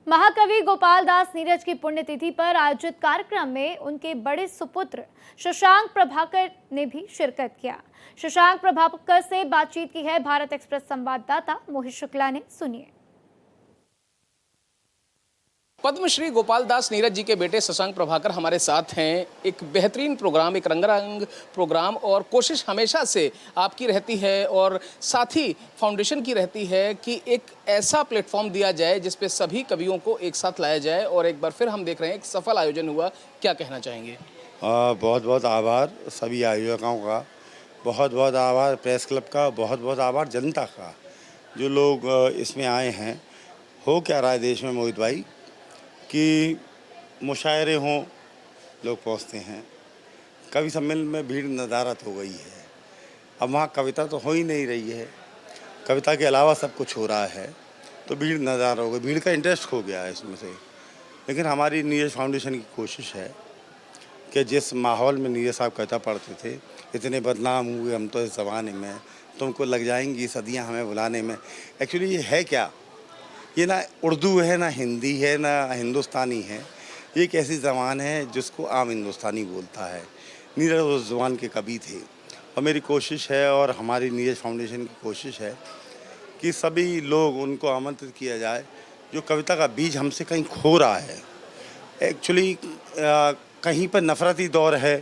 महाकवि गोपाल दास नीरज की पुण्यतिथि पर आयोजित कार्यक्रम में उनके बड़े सुपुत्र शशांक प्रभाकर ने भी शिरकत किया। शशांक प्रभाकर से बातचीत की है भारत एक्सप्रेस संवाददाता मोहित शुक्ला ने। सुनिए। पद्मश्री गोपाल दास नीरज जी के बेटे शशांक प्रभाकर हमारे साथ हैं। एक बेहतरीन प्रोग्राम, एक रंगारंग प्रोग्राम, और कोशिश हमेशा से आपकी रहती है और साथ ही फाउंडेशन की रहती है कि एक ऐसा प्लेटफॉर्म दिया जाए जिस पे सभी कवियों को एक साथ लाया जाए। और एक बार फिर हम देख रहे हैं एक सफल आयोजन हुआ, क्या कहना चाहेंगे? बहुत बहुत आभार सभी आयोजकों का, बहुत बहुत आभार प्रेस क्लब का, बहुत बहुत आभार जनता का, जो लोग इसमें आए हैं। हो क्या रहा है देश में मोहित भाई कि मुशायरे हों, लोग पहुंचते हैं, कवि सम्मेलन में भीड़ नदारत हो गई है। अब वहाँ कविता तो हो ही नहीं रही है, कविता के अलावा सब कुछ हो रहा है, तो भीड़ नदारत हो गई, भीड़ का इंटरेस्ट खो गया है इसमें से। लेकिन हमारी नीरज फाउंडेशन की कोशिश है कि जिस माहौल में नीरज साहब कविता पढ़ते थे, इतने बदनाम हुए हम तो इस ज़माने में, तुमको लग जाएंगी सदियां हमें बुलाने में। एक्चुअली ये है क्या, ये ना उर्दू है, ना हिंदी है, ना हिंदुस्तानी है। ये एक ऐसी ज़बान है जिसको आम हिंदुस्तानी बोलता है। नीरज उस ज़बान के कवि थे, और मेरी कोशिश है और हमारी नीरज फाउंडेशन की कोशिश है कि सभी लोग उनको आमंत्रित किया जाए जो कविता का बीज हमसे कहीं खो रहा है। एक्चुअली कहीं पर नफ़रती दौर है,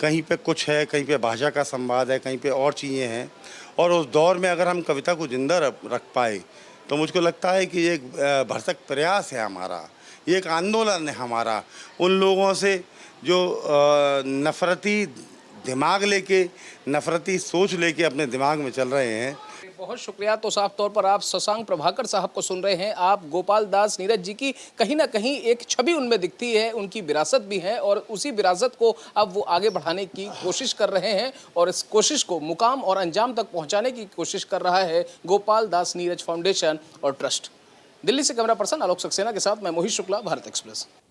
कहीं पे कुछ है, कहीं पे भाषा का संवाद है, कहीं पे और चीज़ें हैं। और उस दौर में अगर हम कविता को ज़िंदा रख पाए तो मुझको लगता है कि ये एक भरसक प्रयास है हमारा, ये एक आंदोलन है हमारा उन लोगों से जो नफ़रती दिमाग लेके, नफ़रती सोच लेके अपने दिमाग में चल रहे हैं। बहुत शुक्रिया। तो साफ तौर पर आप शशांक प्रभाकर साहब को सुन रहे हैं। आप गोपाल दास नीरज जी की कहीं ना कहीं एक छवि उनमें दिखती है, उनकी विरासत भी है, और उसी विरासत को अब वो आगे बढ़ाने की कोशिश कर रहे हैं, और इस कोशिश को मुकाम और अंजाम तक पहुंचाने की कोशिश कर रहा है गोपाल दास नीरज फाउंडेशन और ट्रस्ट। दिल्ली से कैमरा पर्सन आलोक सक्सेना के साथ मैं मोहित शुक्ला, भारत एक्सप्रेस।